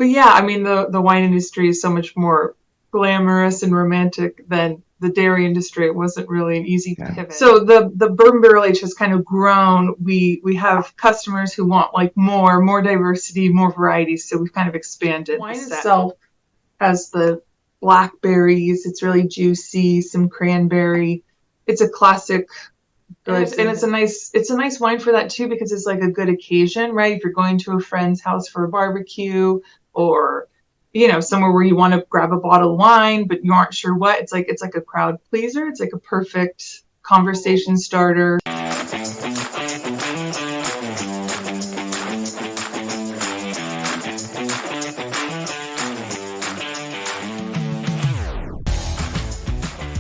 But yeah, I mean, the wine industry is so much more glamorous and romantic than the dairy industry. It wasn't really an easy Yeah. pivot. So the bourbon barrel age has kind of grown. We have customers who want like more diversity, more variety. So we've kind of expanded. Wine itself has the blackberries. It's really juicy, some cranberry. It's a classic good, and it's a nice wine for that too, because it's like a good occasion, right? If you're going to a friend's house for a barbecue, or somewhere where you want to grab a bottle of wine but you aren't sure what, it's like a crowd pleaser. It's like a perfect conversation starter.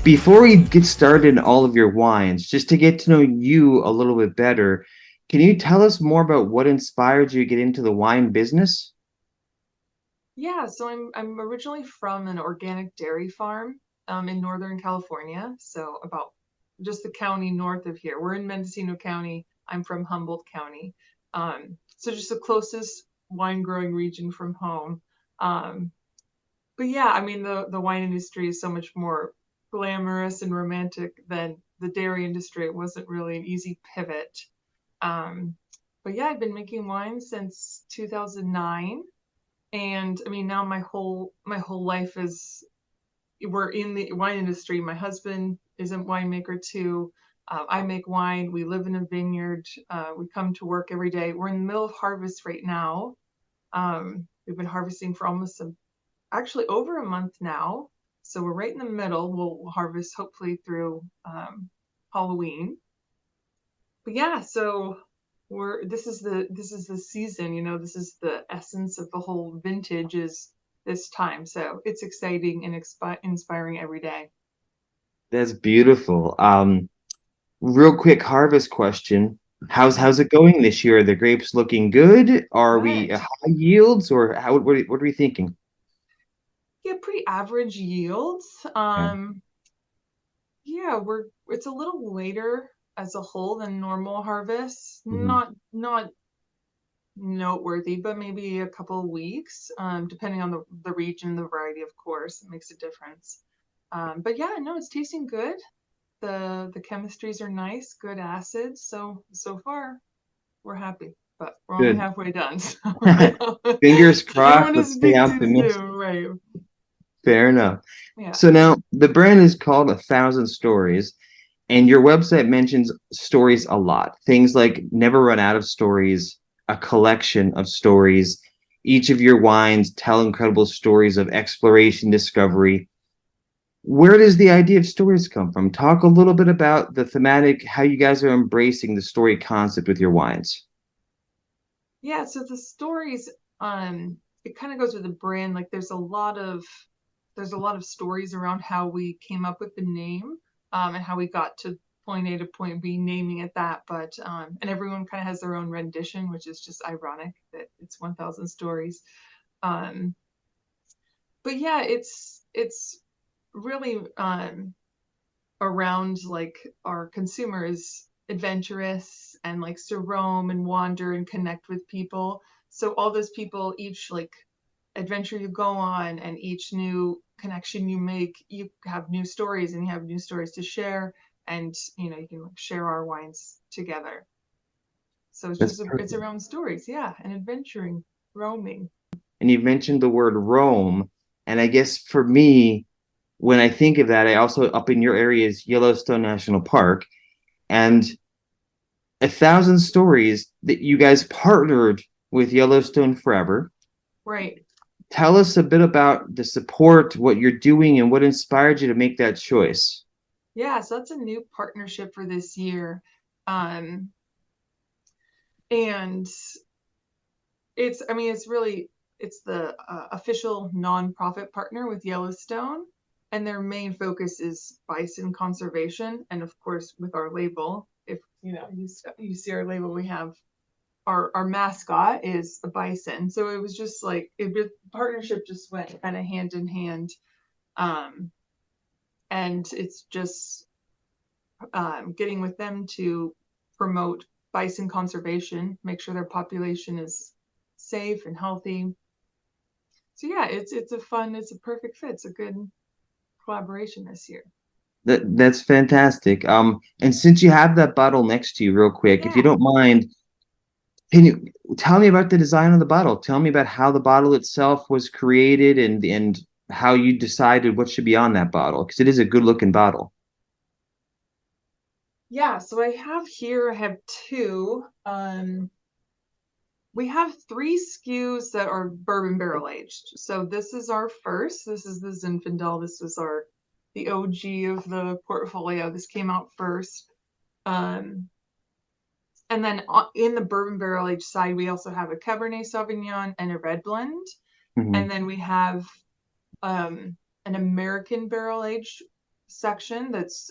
Before we get started in all of your wines, just to get to know you a little bit better, can you tell us more about what inspired you to get into the wine business? Yeah, so I'm originally from an organic dairy farm in Northern California, so about just the county north of here. We're in Mendocino County. I'm from Humboldt County, so just the closest wine growing region from home. Um, but yeah, I mean, the wine industry is so much more glamorous and romantic than the dairy industry. It wasn't really an easy pivot. Um, but yeah, I've been making wine since 2009. And I mean, now my whole life is, we're in the wine industry. My husband is a winemaker too. I make wine. We live in a vineyard. We come to work every day. We're in the middle of harvest right now. We've been harvesting for actually over a month now. So we're right in the middle. We'll harvest hopefully through Halloween. But yeah, so this is the season, this is the essence of the whole vintage is this time. So it's exciting and inspiring every day. That's beautiful. Real quick harvest question. How's it going this year? Are the grapes looking good? Are we Good. high yields or what are we thinking? Yeah, pretty average yields. Okay. Yeah, it's a little later as a whole than normal harvests. Mhm. Not noteworthy, but maybe a couple of weeks, depending on the region, the variety, of course, it makes a difference. But yeah, no, it's tasting good. The chemistries are nice, good acids. So far we're happy, but we're only Good. halfway done. So Fingers I don't crossed. want to Let's stay speak too optimistic. soon, right? Fair enough. Yeah. So now the brand is called 1,000 Stories, and your website mentions stories a lot. Things like never run out of stories, a collection of stories. Each of your wines tell incredible stories of exploration, discovery. Where does the idea of stories come from? Talk a little bit about the thematic, how you guys are embracing the story concept with your wines. Yeah, so the stories, it kind of goes with the brand. Like there's a lot of stories around how we came up with the name, and how we got to point A to point B, naming it that. But and everyone kind of has their own rendition, which is just ironic that it's 1,000 stories. Um, but yeah, it's really around like our consumers adventurous and likes to roam and wander and connect with people. So all those people, each like adventure you go on and each new connection you make, you have new stories and you have new stories to share, and you can like share our wines together. So That's it's perfect. around stories, yeah, and adventuring, roaming. And you mentioned the word Rome. And I guess for me, when I think of that, I also up in your area is Yellowstone National Park. And 1,000 Stories that you guys partnered with Yellowstone Forever. Right. Tell us a bit about the support, what you're doing, and what inspired you to make that choice. Yeah, so that's a new partnership for this year. Um and I mean, it's the official nonprofit partner with Yellowstone, and their main focus is bison conservation. And of course, with our label, if you see our label, we have our mascot is a bison. So it was just like partnership just went kind of hand in hand, um, and it's just getting with them to promote bison conservation, make sure their population is safe and healthy. So yeah, it's a perfect fit. It's a good collaboration this year. That's fantastic. And since you have that bottle next to you, real quick, if you Yeah. don't mind, can you tell me about the design of the bottle? Tell me about how the bottle itself was created and how you decided what should be on that bottle, because it is a good looking bottle. Yeah, so I have two. We have three SKUs that are bourbon barrel aged. So this is our first. This is the Zinfandel. This was the OG of the portfolio. This came out first. Um, and then in the bourbon barrel aged side, we also have a Cabernet Sauvignon and a red blend. Hmm. And then we have an American barrel aged section that's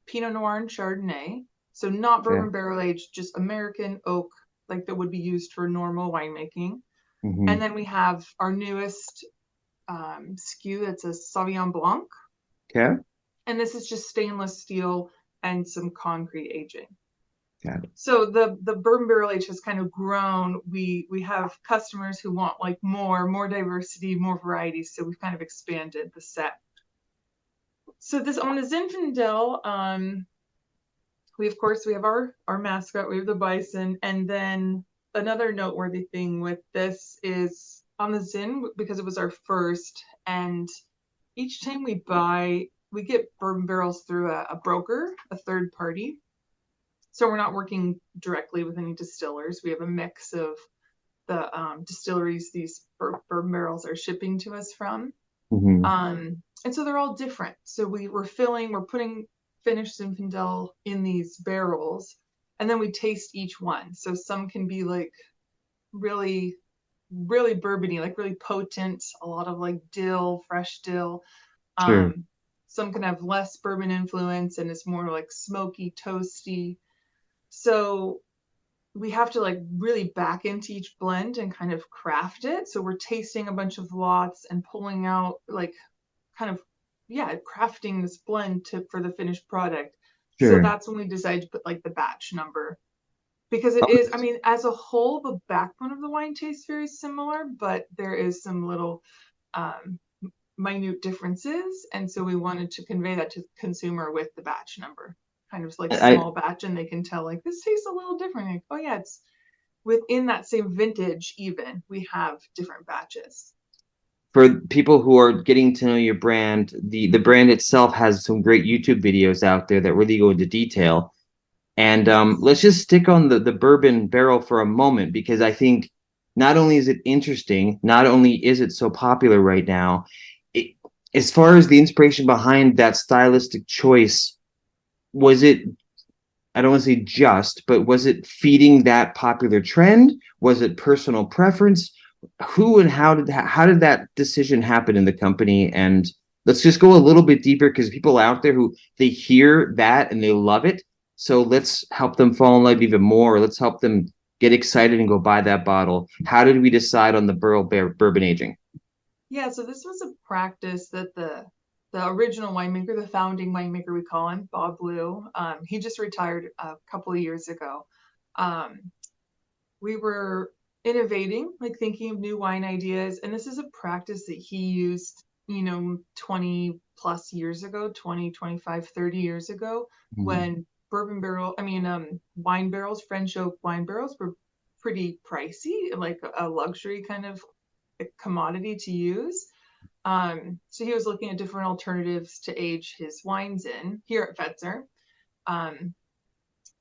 Pinot Noir and Chardonnay. So not Okay. bourbon barrel aged, just American oak, like that would be used for normal winemaking. And Hmm. then we have our newest SKU that's a Sauvignon Blanc. Okay. And this is just stainless steel and some concrete aging. Got it. So the bourbon barrel age has kind of grown. We have customers who want like more diversity, more variety. So we've kind of expanded the set. So this on the Zinfandel, we of course we have our mascot, we have the bison, and then another noteworthy thing with this is on the Zin because it was our first, and each time we buy, we get bourbon barrels through a broker, a third party. So we're not working directly with any distillers. We have a mix of the distilleries these bourbon barrels are shipping to us from. Hmm. And so they're all different. So we're putting finished Zinfandel in these barrels, and then we taste each one. So some can be like really, really bourbony, like really potent, a lot of like dill, fresh dill. Sure. Um, some can have less bourbon influence and it's more like smoky, toasty. So we have to like really back into each blend and kind of craft it. So we're tasting a bunch of lots and pulling out like kind of crafting this blend for the finished product. So Sure. that's when we decided to put like the batch number because it is, I mean, as a whole the backbone of the wine tastes very similar, but there is some little um, minute differences, and so we wanted to convey that to the consumer with the batch number, kind of like I small batch, and they can tell like this tastes a little different, like, oh yeah, it's within that same vintage. Even we have different batches. For people who are getting to know your brand, the brand itself has some great YouTube videos out there that really go into detail. And Yes. let's just stick on the bourbon barrel for a moment because I think not only is it interesting, not only is it so popular right now, it, as far as the inspiration behind that stylistic choice, was it, I don't want to say just, but was it feeding that popular trend? Was it personal preference? Who and how did that decision happen in the company? And let's just go a little bit deeper because people out there who they hear that and they love it. So let's help them fall in love even more. Let's help them get excited and go buy that bottle. How did we decide on the bourbon aging? Yeah, so this was a practice that the original winemaker, the founding winemaker, we call him, Bob Blue, he just retired a couple of years ago. Um, we were innovating, like thinking of new wine ideas, and this is a practice that he used, 20 plus years ago, 20, 25, 30 years ago, Mhm. when wine barrels, French oak wine barrels were pretty pricey, like a luxury kind of commodity to use. So he was looking at different alternatives to age his wines in here at Fetzer. Um,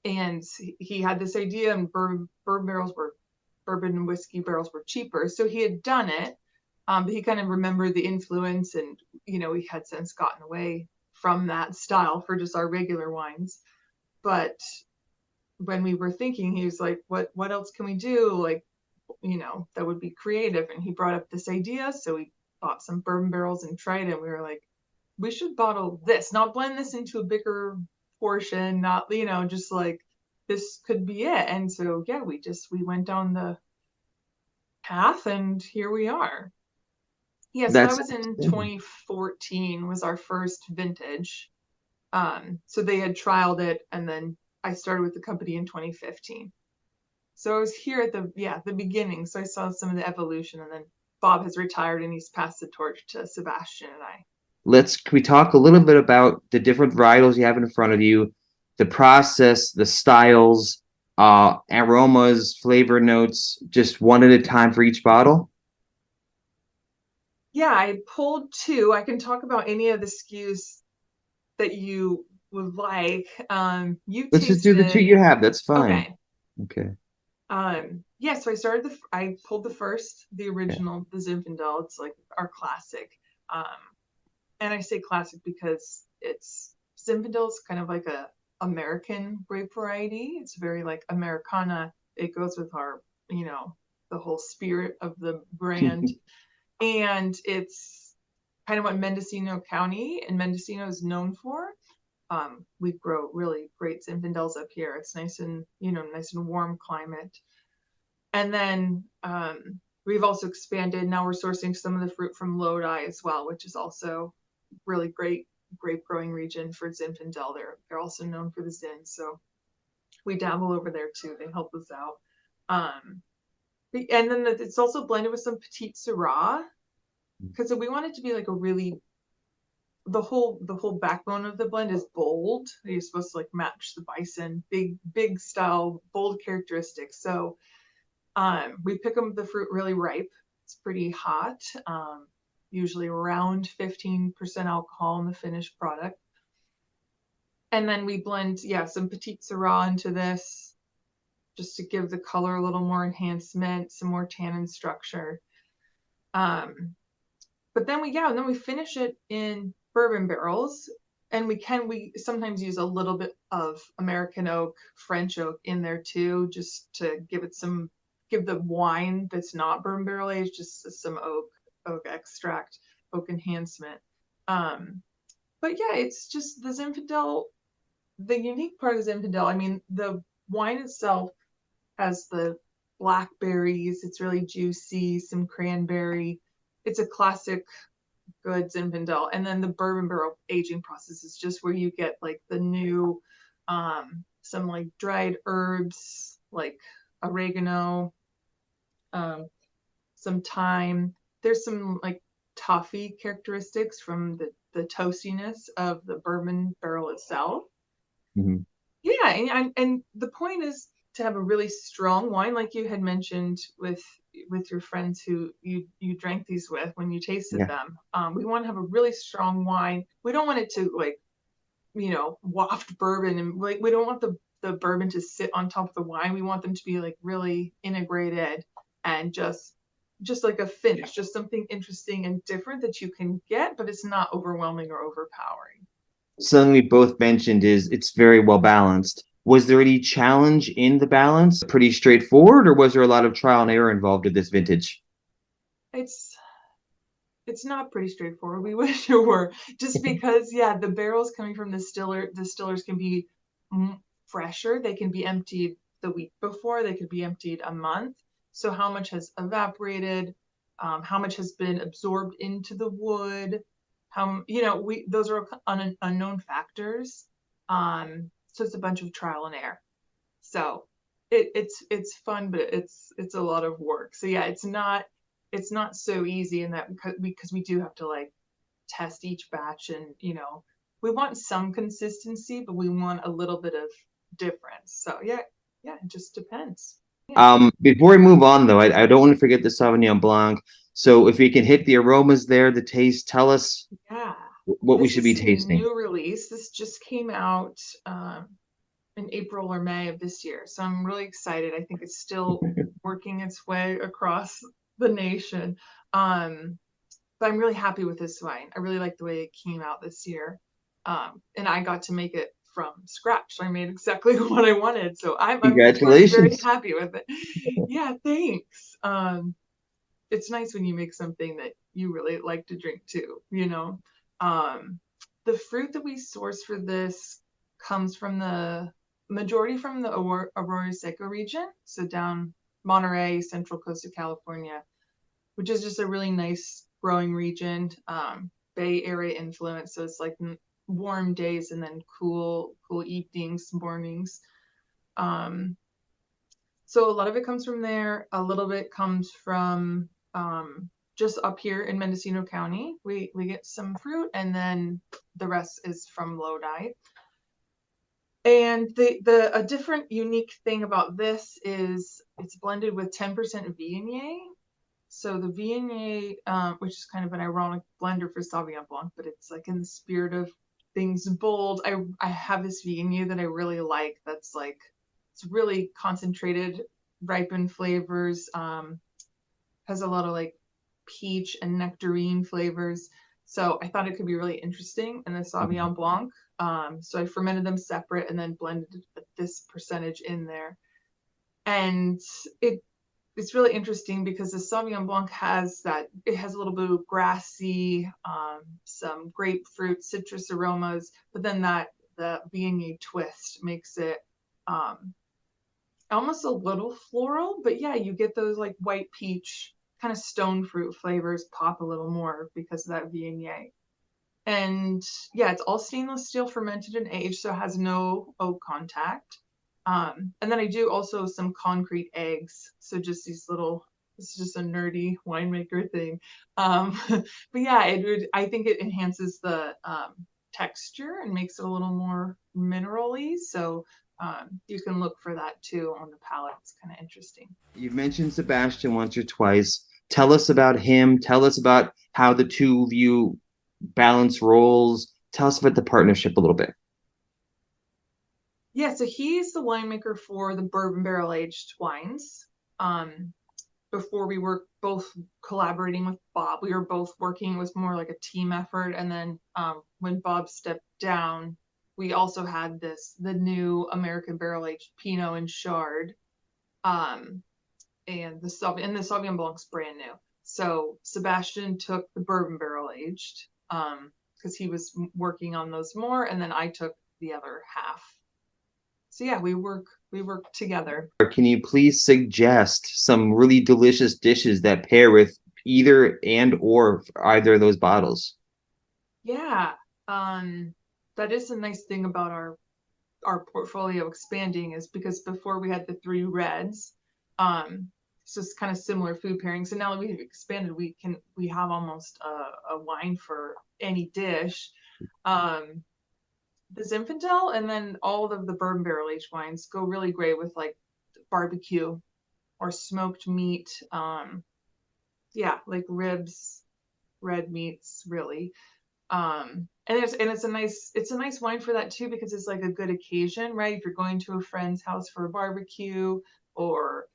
and he had this idea, and bourbon and whiskey barrels were cheaper. So he had done it, but he kind of remembered the influence, and he had since gotten away from that style for just our regular wines. But when we were thinking, he was like, "What else can we do? Like, that would be creative." And he brought up this idea, so we bought some bourbon barrels and tried it. We were like, we should bottle this, not blend this into a bigger portion, not, just like this could be it. And so, yeah, we went down the path and here we are. Yeah, so that That's was in 2014 was our first vintage. So they had trialed it, and then I started with the company in 2015. So I was here at the beginning. So I saw some of the evolution and then Bob has retired and he's passed the torch to Sebastian and I. Can we talk a little bit about the different varietals you have in front of you, the process, the styles, aromas, flavor notes, just one at a time for each bottle? Yeah, I pulled two. I can talk about any of the SKUs that you would like. You Let's just do the two tasted. you have. That's fine. Okay. Okay. Yeah, so I pulled the first, the Okay. original, the Zinfandel. It's like our classic. Um, and I say classic because it's Zinfandel is kind of like a American grape variety. It's very like Americana. It goes with our, the whole spirit of the brand. And it's kind of what Mendocino County and Mendocino is known for. We grow really great Zinfandels up here. It's nice and, nice and warm climate. And then we've also expanded. Now we're sourcing some of the fruit from Lodi as well, which is also really great grape growing region for Zinfandel. They're also known for the Zin, so we dabble over there too. They help us out. Um, and then it's also blended with some Petite Syrah because we want it to be like a really the whole backbone of the blend is bold. You're supposed to like match the bison, big style, bold characteristics. So we pick them the fruit really ripe. It's pretty hot, usually around 15% alcohol in the finished product. And then we blend, yeah, some Petite Syrah into this just to give the color a little more enhancement, some more tannin structure. Um, but then we finish it in bourbon barrels, and we sometimes use a little bit of American oak, French oak in there too, just to give the wine that's not bourbon barrel aged just some oak extract, oak enhancement. Um, but yeah, it's just the Zinfandel. The unique part of Zinfandel, I mean, the wine itself has the blackberries. It's really juicy, some cranberry. It's a classic good Zinfandel. And then the bourbon barrel aging process is just where you get like the new, some like dried herbs like oregano, um, some thyme. There's some like toffee characteristics from the toastiness of the bourbon barrel itself. Mhm. Yeah, and the point is to have a really strong wine, like you had mentioned with your friends who you drank these with when you tasted Yeah. them. We want to have a really strong wine. We don't want it to like waft bourbon, and like we don't want the bourbon to sit on top of the wine. We want them to be like really integrated and just like a finish, just something interesting and different that you can get, but it's not overwhelming or overpowering. Something we both mentioned is it's very well balanced. Was there any challenge in the balance? Pretty straightforward, or was there a lot of trial and error involved with this vintage? It's it's not pretty straightforward. We wish it were, just because yeah, the barrels coming from the distillers can be fresher. They can be emptied the week before. They could be emptied a month. So how much has evaporated? How much has been absorbed into the wood? How we those are unknown factors. So it's a bunch of trial and error. So it's fun, but it's a lot of work. So yeah, it's not so easy in that because we do have to like test each batch, and we want some consistency, but we want a little bit of difference. So yeah, it just depends. Yeah. Before we move on, though, I don't want to forget the Sauvignon Blanc. So if we can hit the aromas there, the taste, tell us Yeah. what we This should be is a tasting. new release. This just came out in April or May of this year. So I'm really excited. I think it's still working its way across the nation. Um, but I'm really happy with this wine. I really like the way it came out this year. And I got to make it from scratch. So I made exactly what I wanted. So I'm of course very Congratulations. happy with it. Yeah, thanks. It's nice when you make something that you really like to drink too. Um, the fruit that we source for this comes from the majority from the Aurora Seco region, so down Monterey, Central Coast of California, which is just a really nice growing region, Bay Area influence. So it's like warm days and then cool evenings, mornings. Um, so a lot of it comes from there. A little bit comes from just up here in Mendocino County. We get some fruit, and then the rest is from Lodi. And the a different unique thing about this is it's blended with 10% Viognier. So the Viognier, which is kind of an ironic blender for Sauvignon Blanc, but it's like in the spirit of things bold. I have this Viognier that I really like. That's like it's really concentrated, ripened flavors. Has a lot of like peach and nectarine flavors. So I thought it could be really interesting in the Mhm. Sauvignon Blanc. So I fermented them separate and then blended this percentage in there. And it it's really interesting because the Sauvignon Blanc has that it has a little bit of grassy, some grapefruit, citrus aromas, but then that the Viognier twist makes it um, almost a little floral. But yeah, you get those like white peach kind of stone fruit flavors pop a little more because of that Viognier. And yeah, it's all stainless steel fermented and aged, so it has no oak contact. And then I do also some concrete eggs. So just these little, this is just a nerdy winemaker thing. But yeah, I think it enhances the texture and makes it a little more minerally. So you can look for that too on the palate. It's kind of interesting. You've mentioned Sebastian once or twice. Tell us about him. Tell us about how the two of you balance roles. Tell us about the partnership a little bit. Yeah, so he's the winemaker for the bourbon barrel aged wines. Um, Before we were both collaborating with Bob, we were both working. It was more like a team effort. And then when Bob stepped down, we also had the new American barrel aged Pinot and Chard, um, and the Sauvignon Blanc's brand new. So Sebastian took the bourbon barrel aged because he was working on those more, and then I took the other half. So yeah, we work together. Can you please suggest some really delicious dishes that pair with either and or either of those bottles? Yeah, um, that is a nice thing about our portfolio expanding is because before we had the three reds, it's just kind of similar food pairing. So now that we've expanded, we have almost a wine for any dish. Um, the Zinfandel and then all of the bourbon barrel aged wines go really great with like barbecue or smoked meat. Yeah, like ribs, red meats, really. It's a nice wine for that too because it's like a good occasion, right? If you're going to a friend's house for a barbecue or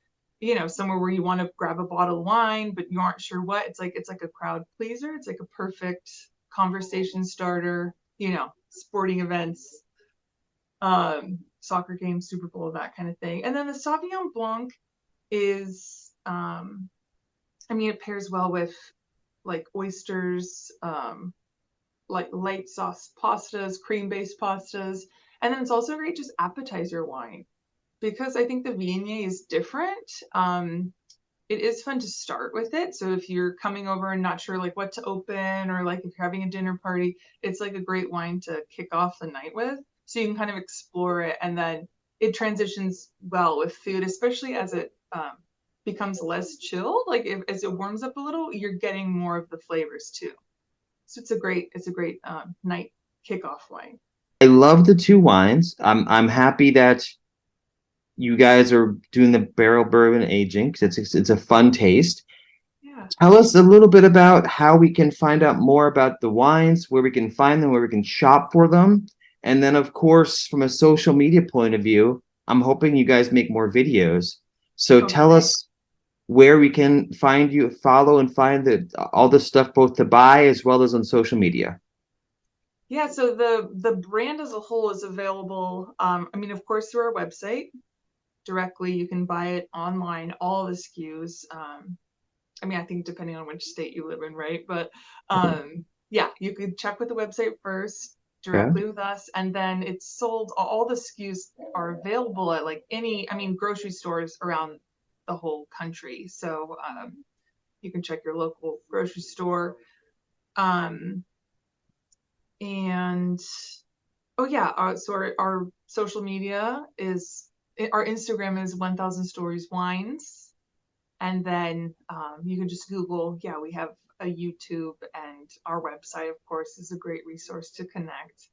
somewhere where you want to grab a bottle of wine but you aren't sure what, it's like a crowd pleaser. It's like a perfect conversation starter, sporting events, soccer games, Super Bowl, that kind of thing. And then the Sauvignon Blanc is I mean, it pairs well with like oysters, like light sauce pastas, cream based pastas. And then it's also great just appetizer wine because I think the Viognier is different. It is fun to start with it. So if you're coming over and not sure like what to open or like if you're having a dinner party, it's like a great wine to kick off the night with. So you can kind of explore it and then it transitions well with food, especially as it becomes less chilled. Like as it warms up a little, you're getting more of the flavors too. So it's a great night kickoff wine. I love the two wines. I'm happy that you guys are doing the barrel bourbon aging because it's a fun taste. Yeah. Tell us a little bit about how we can find out more about the wines, where we can find them, where we can shop for them. And then, of course, from a social media point of view, I'm hoping you guys make more videos. So tell Okay. us where we can find you, follow and find all the stuff both to buy as well as on social media. Yeah, so the brand as a whole is available. I mean, of course, through our website directly. You can buy it online, all the SKUs. I mean, I think depending on which state you live in, right? But yeah, you could check with the website first Yeah. directly with us, and then it's sold. All the SKUs are available at like I mean, grocery stores around the whole country. So you can check your local grocery store. Um, and oh yeah, so our social media is our Instagram is 1000 Stories Wines, And then you can just Google, yeah, we have a YouTube, and our website, of course, is a great resource to connect.